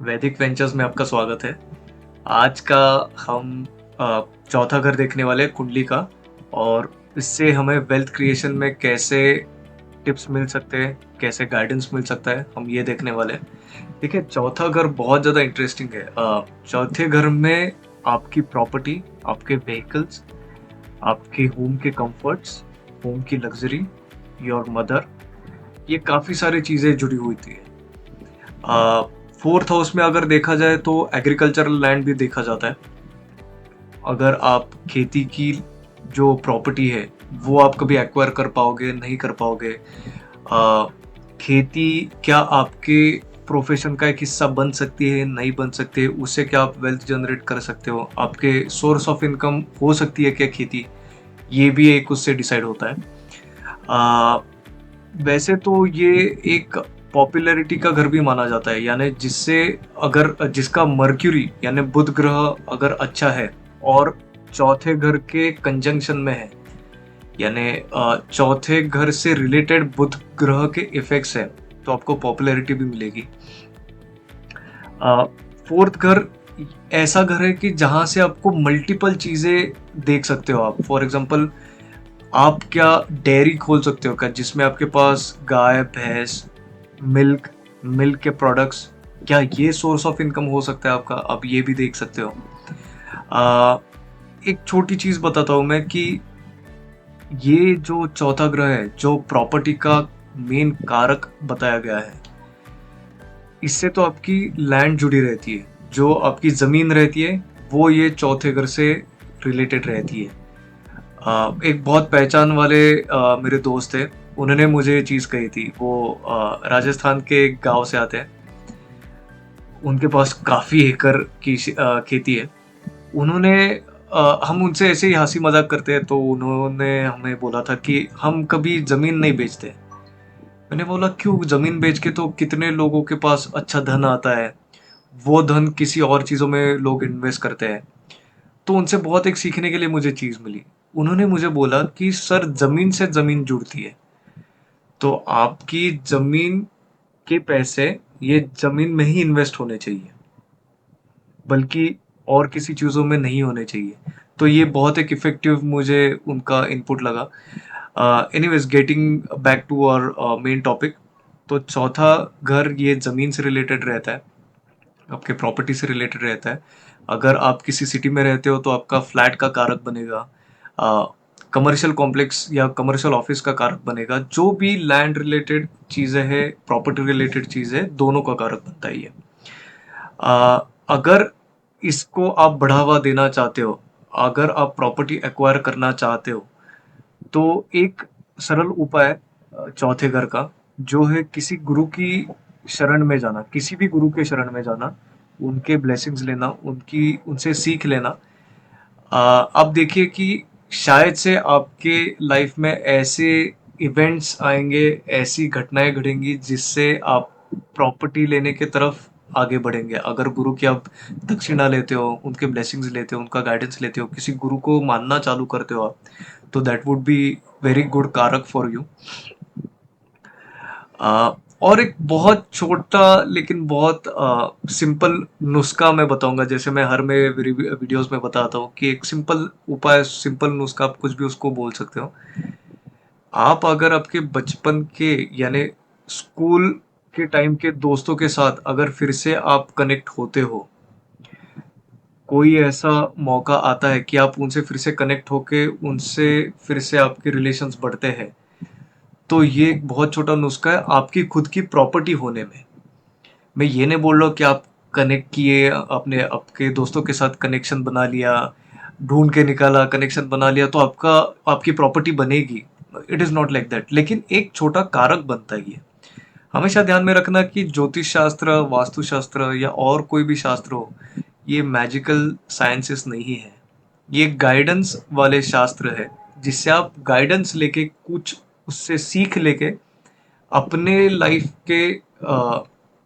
वैदिक वेंचर्स में आपका स्वागत है। आज का हम चौथा घर देखने वाले हैं कुंडली का। और इससे हमें वेल्थ क्रिएशन में कैसे टिप्स मिल सकते हैं, कैसे गाइडेंस मिल सकता है, हम ये देखने वाले हैं। देखिए, चौथा घर बहुत ज़्यादा इंटरेस्टिंग है। चौथे घर में आपकी प्रॉपर्टी, आपके व्हीकल्स, आपके होम के कंफर्ट्स, होम की लग्ज़री, योर मदर, ये काफ़ी सारी चीज़ें जुड़ी हुई थी। फोर्थ हाउस में अगर देखा जाए तो एग्रीकल्चरल लैंड भी देखा जाता है। अगर आप खेती की जो प्रॉपर्टी है वो आप कभी एक्वायर कर पाओगे, नहीं कर पाओगे। अ, खेती क्या आपके प्रोफेशन का एक हिस्सा बन सकती है, नहीं बन सकती है, उससे क्या आप वेल्थ जनरेट कर सकते हो, आपके सोर्स ऑफ इनकम हो सकती है क्या खेती, ये भी एक उससे डिसाइड होता है। अ, वैसे तो ये एक पॉपुलैरिटी का घर भी माना जाता है, यानी जिससे अगर जिसका मर्क्यूरी यानी बुध ग्रह अगर अच्छा है और चौथे घर के कंजंक्शन में है, यानी चौथे घर से रिलेटेड बुध ग्रह के इफेक्ट्स है, तो आपको पॉपुलैरिटी भी मिलेगी। फोर्थ घर ऐसा घर है कि जहां से आपको मल्टीपल चीजें देख सकते हो आप। फॉर एग्जाम्पल, आप क्या डेयरी खोल सकते हो क्या, जिसमें आपके पास गाय भैंस, मिल्क, मिल्क के प्रोडक्ट्स, क्या ये सोर्स ऑफ इनकम हो सकता है आपका, आप ये भी देख सकते हो। आ, एक छोटी चीज बताता हूँ मैं कि ये जो चौथा ग्रह है, जो प्रॉपर्टी का मेन कारक बताया गया है, इससे तो आपकी लैंड जुड़ी रहती है, जो आपकी जमीन रहती है वो ये चौथे घर से रिलेटेड रहती है। एक बहुत पहचान वाले मेरे दोस्त थे, उन्होंने मुझे ये चीज़ कही थी। वो राजस्थान के एक गांव से आते हैं, उनके पास काफ़ी एकड़ की खेती है। उन्होंने हम उनसे ऐसे ही हंसी मजाक करते हैं, तो उन्होंने हमें बोला था कि हम कभी ज़मीन नहीं बेचते। मैंने बोला क्यों, ज़मीन बेच के तो कितने लोगों के पास अच्छा धन आता है, वो धन किसी और चीज़ों में लोग इन्वेस्ट करते हैं। तो उनसे बहुत एक सीखने के लिए मुझे चीज़ मिली। उन्होंने मुझे बोला कि सर, ज़मीन से ज़मीन जुड़ती है, तो आपकी ज़मीन के पैसे ये ज़मीन में ही इन्वेस्ट होने चाहिए, बल्कि और किसी चीज़ों में नहीं होने चाहिए। तो ये बहुत एक इफ़ेक्टिव मुझे उनका इनपुट लगा। Anyways, getting back to our main topic. तो चौथा घर ये ज़मीन से रिलेटेड रहता है, आपके प्रॉपर्टी से रिलेटेड रहता है। अगर आप किसी सिटी में रहते हो तो आपका फ्लैट का कारक बनेगा, कमर्शियल कॉम्प्लेक्स या कमर्शियल ऑफिस का कारक बनेगा। जो भी लैंड रिलेटेड चीज़ें हैं, प्रॉपर्टी रिलेटेड चीज़ें, दोनों का कारक बनता ही है। अगर इसको आप बढ़ावा देना चाहते हो, अगर आप प्रॉपर्टी एक्वायर करना चाहते हो, तो एक सरल उपाय चौथे घर का जो है किसी गुरु की शरण में जाना, किसी भी गुरु के शरण में जाना, उनके ब्लेसिंग्स लेना, उनकी उनसे सीख लेना। अब देखिए कि शायद से आपके लाइफ में ऐसे इवेंट्स आएंगे, ऐसी घटनाएं घटेंगी जिससे आप प्रॉपर्टी लेने के तरफ आगे बढ़ेंगे। अगर गुरु की आप दक्षिणा लेते हो, उनके ब्लेसिंग्स लेते हो, उनका गाइडेंस लेते हो, किसी गुरु को मानना चालू करते हो आप, तो that would be very good कारक फॉर यू। और एक बहुत छोटा लेकिन बहुत सिंपल नुस्खा मैं बताऊंगा, जैसे मैं हर में वीडियोस में बताता हूँ कि एक सिंपल उपाय, सिंपल नुस्खा, आप कुछ भी उसको बोल सकते हो। आप अगर आपके बचपन के यानी स्कूल के टाइम के दोस्तों के साथ अगर फिर से आप कनेक्ट होते हो, कोई ऐसा मौका आता है कि आप उनसे फिर से कनेक्ट होके उनसे फिर से आपके रिलेशंस बढ़ते हैं, तो ये एक बहुत छोटा नुस्खा है आपकी खुद की प्रॉपर्टी होने में। मैं ये नहीं बोल रहा हूँ कि आप कनेक्ट किए, अपने आपके दोस्तों के साथ कनेक्शन बना लिया, ढूंढ के निकाला, कनेक्शन बना लिया तो आपका आपकी प्रॉपर्टी बनेगी। It is not like that, लेकिन एक छोटा कारक बनता है ये। हमेशा ध्यान में रखना कि ज्योतिष शास्त्र, वास्तु शास्त्र या और कोई भी शास्त्र हो, ये मैजिकल साइंसेस नहीं है। ये गाइडेंस वाले शास्त्र है, जिससे आप गाइडेंस लेके, कुछ उससे सीख लेके अपने लाइफ के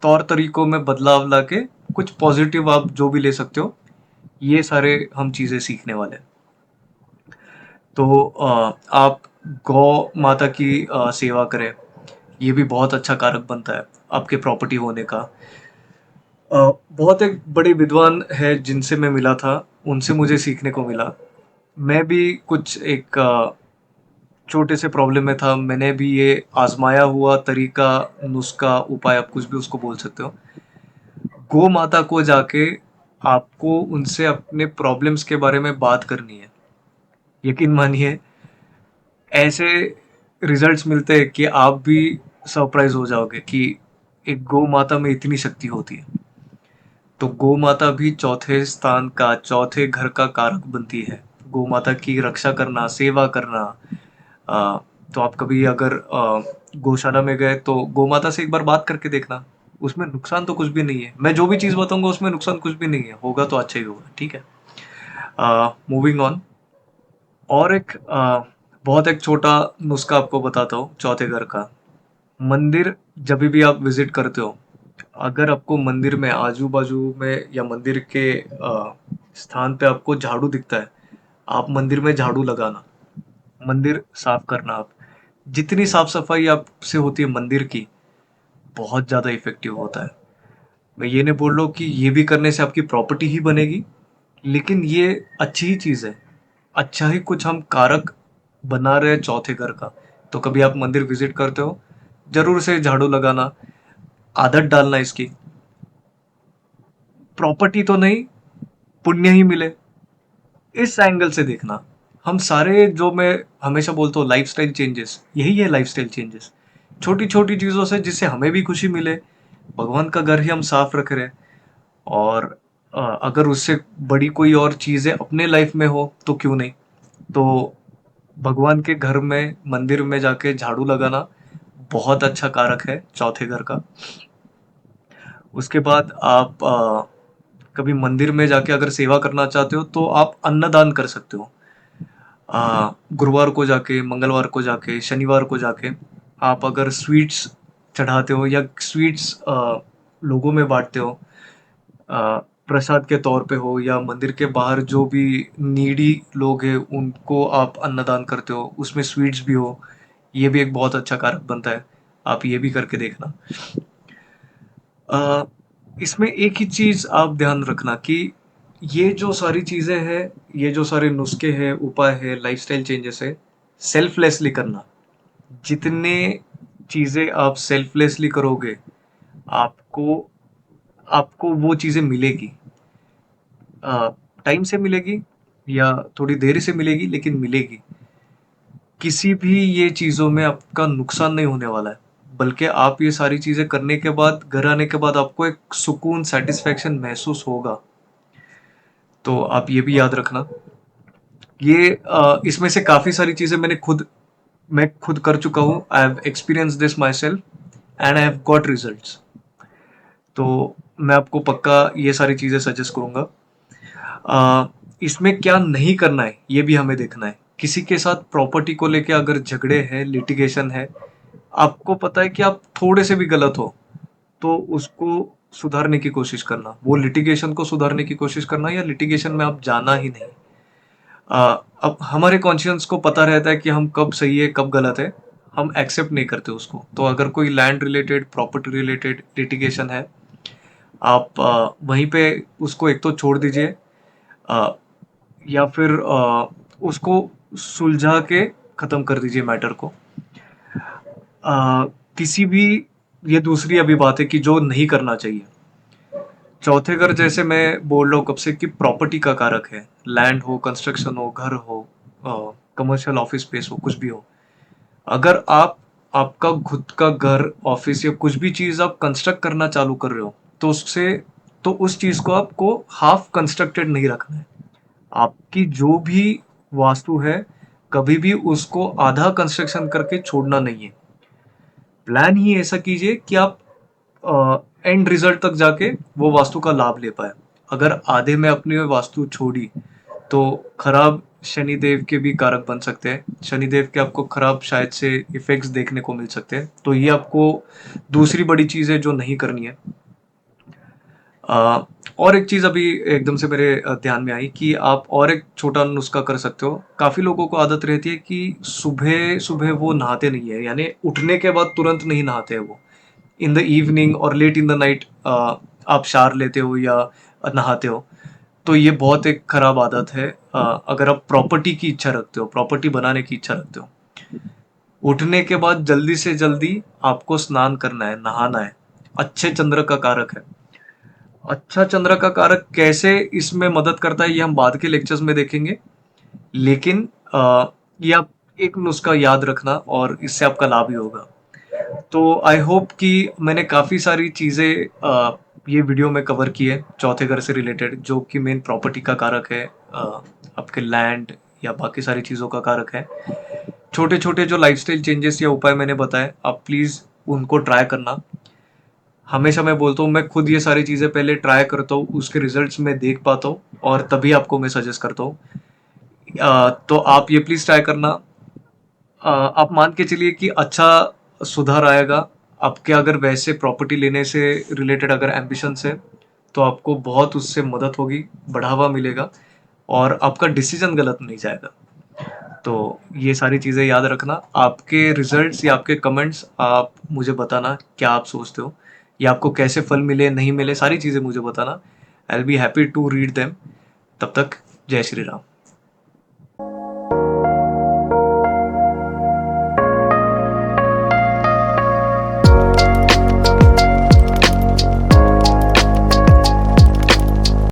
तौर तरीकों में बदलाव लाके कुछ पॉजिटिव आप जो भी ले सकते हो, ये सारे हम चीज़ें सीखने वाले हैं। तो आप गौ माता की सेवा करें, ये भी बहुत अच्छा कारक बनता है आपके प्रॉपर्टी होने का। बहुत एक बड़े विद्वान है जिनसे मैं मिला था, उनसे मुझे सीखने को मिला। मैं भी कुछ एक छोटे से प्रॉब्लम में था, मैंने भी ये आज़माया हुआ तरीका, नुस्ख़ा, उपाय आप कुछ भी उसको बोल सकते हो। गौ माता को जाके आपको उनसे अपने प्रॉब्लम्स के बारे में बात करनी है। यकीन मानिए ऐसे रिज़ल्ट्स मिलते हैं कि आप भी सरप्राइज़ हो जाओगे कि एक गौ माता में इतनी शक्ति होती है। तो गौ माता भी चौथे स्थान का, चौथे घर का कारक बनती है। गौ माता की रक्षा करना, सेवा करना। तो आप कभी अगर गौशाला में गए तो गौ माता से एक बार बात करके देखना। उसमें नुकसान तो कुछ भी नहीं है। मैं जो भी चीज़ बताऊंगा उसमें नुकसान कुछ भी नहीं है, होगा तो अच्छा ही होगा। ठीक है। Moving on. और एक बहुत एक छोटा नुस्खा आपको बताता हूँ चौथे घर का। मंदिर जब भी आप विजिट करते हो, अगर आपको मंदिर में आजू बाजू में या मंदिर के स्थान पे आपको झाड़ू दिखता है, आप मंदिर में झाड़ू लगाना, मंदिर साफ करना। आप जितनी साफ सफाई आपसे होती है मंदिर की, बहुत ज़्यादा इफेक्टिव होता है। मैं ये नहीं बोल रहा हूँ कि ये भी करने से आपकी प्रॉपर्टी ही बनेगी, लेकिन ये अच्छी ही चीज़ है। अच्छा ही कुछ हम कारक बना रहे हैं चौथे घर का। तो कभी आप मंदिर विजिट करते हो, जरूर से झाड़ू लगाना, आदत डालना इसकी। प्रॉपर्टी तो नहीं, पुण्य ही मिले, इस एंगल से देखना। हम सारे, जो मैं हमेशा बोलता हूँ, लाइफस्टाइल चेंजेस, यही है लाइफस्टाइल चेंजेस। छोटी छोटी चीज़ों से जिससे हमें भी खुशी मिले, भगवान का घर ही हम साफ रख रहे हैं। और अगर उससे बड़ी कोई और चीज़ें अपने लाइफ में हो तो क्यों नहीं। तो भगवान के घर में, मंदिर में जाके झाड़ू लगाना बहुत अच्छा कारक है चौथे घर का। उसके बाद आप कभी मंदिर में जाके अगर सेवा करना चाहते हो तो आप अन्नदान कर सकते हो। गुरुवार को जाके, मंगलवार को जाके, शनिवार को जाके आप अगर स्वीट्स चढ़ाते हो या स्वीट्स लोगों में बांटते हो, प्रसाद के तौर पे हो, या मंदिर के बाहर जो भी नीडी लोग हैं उनको आप अन्नदान करते हो, उसमें स्वीट्स भी हो, ये भी एक बहुत अच्छा कारक बनता है। आप ये भी करके देखना। अ, इसमें एक ही चीज आप ध्यान रखना कि ये जो सारी चीजें हैं, ये जो सारे नुस्खे हैं, उपाय है, लाइफस्टाइल चेंजेस है, सेल्फलेसली करना। जितने चीजें आप सेल्फलेसली करोगे, आपको आपको वो चीजें मिलेगी। टाइम से मिलेगी या थोड़ी देर से मिलेगी, लेकिन मिलेगी। किसी भी ये चीजों में आपका नुकसान नहीं होने वाला है, बल्कि आप ये सारी चीजें करने के बाद, घर आने के बाद आपको एक सुकून, सेटिस्फेक्शन महसूस होगा। तो आप ये भी याद रखना। ये इसमें से काफी सारी चीजें मैं खुद कर चुका हूँ। I have experience this my self and I have got results. तो मैं आपको पक्का ये सारी चीजें सजेस्ट करूंगा। इसमें क्या नहीं करना है ये भी हमें देखना है। किसी के साथ प्रॉपर्टी को लेके अगर झगड़े हैं, लिटिगेशन है, आपको पता है कि आप थोड़े से भी गलत हो, तो उसको सुधारने की कोशिश करना, वो लिटिगेशन को सुधारने की कोशिश करना, या लिटिगेशन में आप जाना ही नहीं। अब हमारे कॉन्शियंस को पता रहता है कि हम कब सही है कब गलत है, हम एक्सेप्ट नहीं करते उसको। तो अगर कोई land related, property related litigation है, आप वहीं पे उसको एक तो छोड़ दीजिए, अ, या फिर उसको सुलझा के खत्म कर दीजिए मैटर को। किसी भी, ये दूसरी अभी बात है कि जो नहीं करना चाहिए। चौथे घर, जैसे मैं बोल रहा हूँ कब से, कि प्रॉपर्टी का कारक है। लैंड हो, कंस्ट्रक्शन हो, घर हो, कमर्शियल ऑफिस स्पेस हो, कुछ भी हो। अगर आप, आपका खुद का घर, ऑफिस या कुछ भी चीज आप कंस्ट्रक्ट करना चालू कर रहे हो, तो उससे, तो उस चीज को आपको हाफ कंस्ट्रक्टेड नहीं रखना है। आपकी जो भी वास्तु है, कभी भी उसको आधा कंस्ट्रक्शन करके छोड़ना नहीं है। प्लान ही ऐसा कीजिए कि आप एंड रिजल्ट तक जाके वो वास्तु का लाभ ले पाए। अगर आधे में अपनी वास्तु छोड़ी, तो खराब शनिदेव के भी कारक बन सकते हैं। शनिदेव के आपको खराब शायद से इफेक्ट्स देखने को मिल सकते हैं। तो ये आपको दूसरी बड़ी चीज है जो नहीं करनी है। और एक चीज अभी एकदम से मेरे ध्यान में आई कि आप और एक छोटा नुस्खा कर सकते हो। काफी लोगों को आदत रहती है कि सुबह सुबह वो नहाते नहीं है, यानी उठने के बाद तुरंत नहीं नहाते हैं वो। इन द इवनिंग और लेट इन द नाइट आप शावर लेते हो या नहाते हो, तो ये बहुत एक खराब आदत है। अगर आप प्रॉपर्टी की इच्छा रखते हो, प्रॉपर्टी बनाने की इच्छा रखते हो, उठने के बाद जल्दी से जल्दी आपको स्नान करना है, नहाना है। अच्छे चंद्र का कारक है। अच्छा चंद्र का कारक कैसे इसमें मदद करता है ये हम बाद के लेक्चर्स में देखेंगे। लेकिन ये आप एक नुस्खा याद रखना और इससे आपका लाभ ही होगा। तो आई होप कि मैंने काफ़ी सारी चीज़ें ये वीडियो में कवर की है चौथे घर से रिलेटेड, जो कि मेन प्रॉपर्टी का कारक है, आपके लैंड या बाकी सारी चीज़ों का कारक है। छोटे छोटे जो लाइफस्टाइल चेंजेस या उपाय मैंने बताए, आप प्लीज़ उनको ट्राई करना। हमेशा मैं बोलता हूँ, मैं खुद ये सारी चीज़ें पहले ट्राई करता हूँ, उसके रिजल्ट्स मैं देख पाता हूँ और तभी आपको मैं सजेस्ट करता हूँ। तो आप ये प्लीज़ ट्राई करना। आप मान के चलिए कि अच्छा सुधार आएगा। आपके अगर वैसे प्रॉपर्टी लेने से रिलेटेड अगर एम्बिशंस है, तो आपको बहुत उससे मदद होगी, बढ़ावा मिलेगा और आपका डिसीजन गलत नहीं जाएगा। तो ये सारी चीज़ें याद रखना। आपके रिजल्ट्स या आपके कमेंट्स आप मुझे बताना, क्या आप सोचते हो या आपको कैसे फल मिले, नहीं मिले, सारी चीज़ें मुझे बताना। I will be happy to read them. तब तक जय श्री राम।